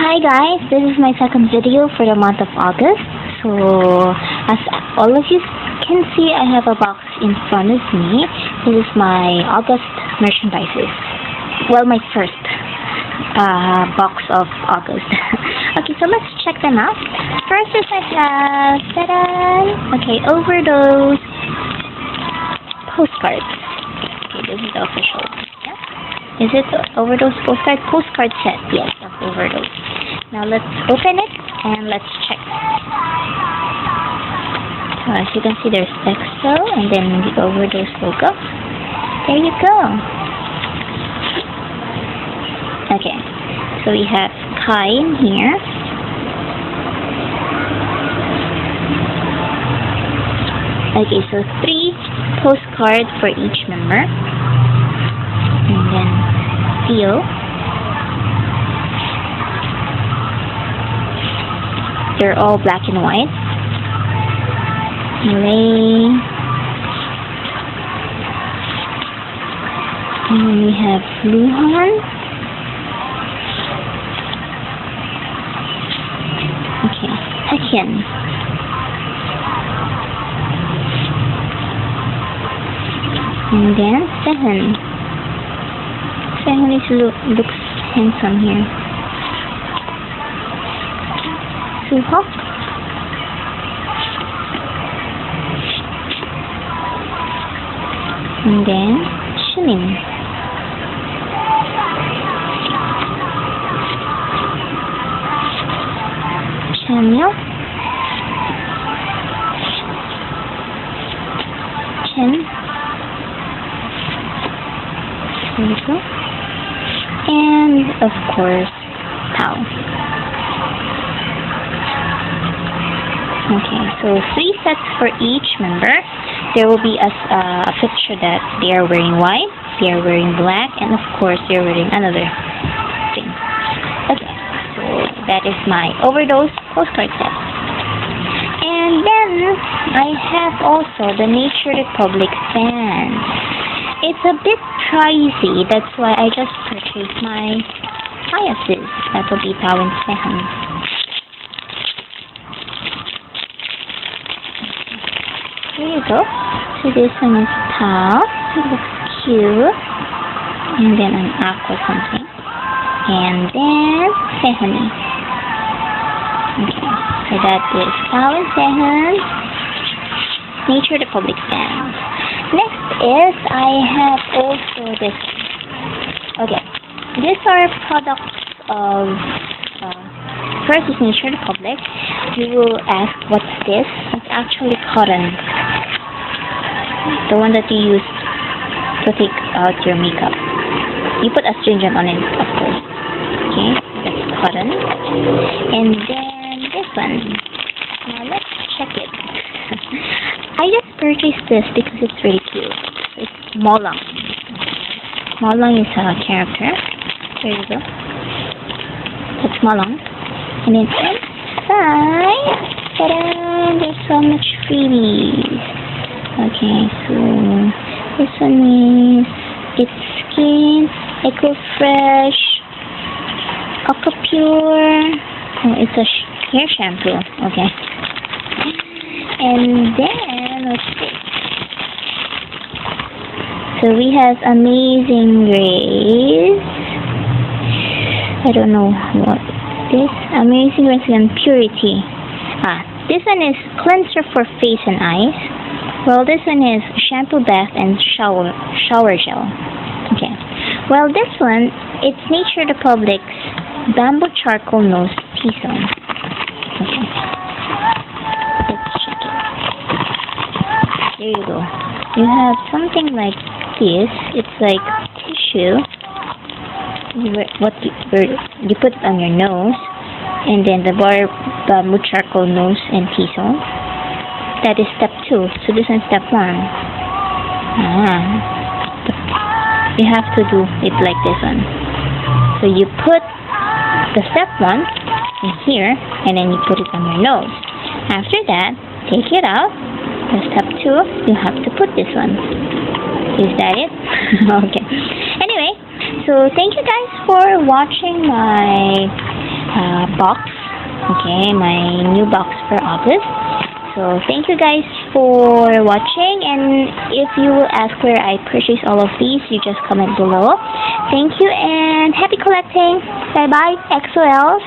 Hi guys, this is my second video for the month of August. So, as all of you can see, I have a box in front of me. This is my August merchandises. Well, my first box of August. Okay, so let's check them out. First is I have, ta-da! Okay, Overdose Postcards. Okay, this is the official. Is it Overdose postcard? Postcard set, yes, of Overdose. Now let's open it and let's check. So as you can see, there's EXO and then the Overdose logo. There you go. Okay, so we have Kai in here. Okay, so 3 postcards for each member. And then Theo. They're all black and white. Malay. And then we have TAOHUN. Okay, TAOHUN. And then Sehun. Sehun looks handsome here. Sehun. And then Jimin. Chanyeol. Chen. There we go. And of course, Tao. Okay, so 3 sets for each member. There will be a picture that they are wearing white, they are wearing black, and of course they are wearing another thing. Okay, so that is my Overdose postcard set. And then I have also the Nature Republic fans. It's a bit pricey, that's why I just purchased my biases. That will be Tao and Sehun. Here you go. So this one is Tao. It looks cute. And then an aqua something. And then Sehun. Okay, so that is Tao and Sehun. Nature Republic fans. Next is I have also this. Okay, these are products of first is Nature Republic. You will ask what's this? It's actually cotton, the one that you use to take out your makeup. You put astringent on it, of course. Okay, that's cotton. And then this one. Now let's check it. I just purchased this because it's really cute. It's Molang. Molang is a character. There you go. That's Molang. And then inside, ta-da! There's so much freebies. Okay, so this one is It's Skin, Eco Fresh, Aqua Pure. Oh, it's a hair shampoo. Okay. And then, let's see. So we have Amazing Grace. I don't know what this. Amazing Grace and Purity. This one is cleanser for face and eyes. Well, this one is shampoo, bath, and shower gel. Okay. Well, this one, it's Nature Republic's Bamboo Charcoal Nose T-Zone. Okay. There you go. You have something like this. It's like tissue. You put it on your nose, and then the bamboo charcoal nose and T-zone. That is step 2. So this is step 1. You have to do it like this one. So you put the step 1 in here, and then you put it on your nose. After that, take it out. The step 2, you have to put this one. Is that it? Okay. Anyway, so thank you guys for watching my box. Okay, my new box for August. So thank you guys for watching, and if you will ask where I purchased all of these, you just comment below. Thank you and happy collecting. Bye bye, EXO.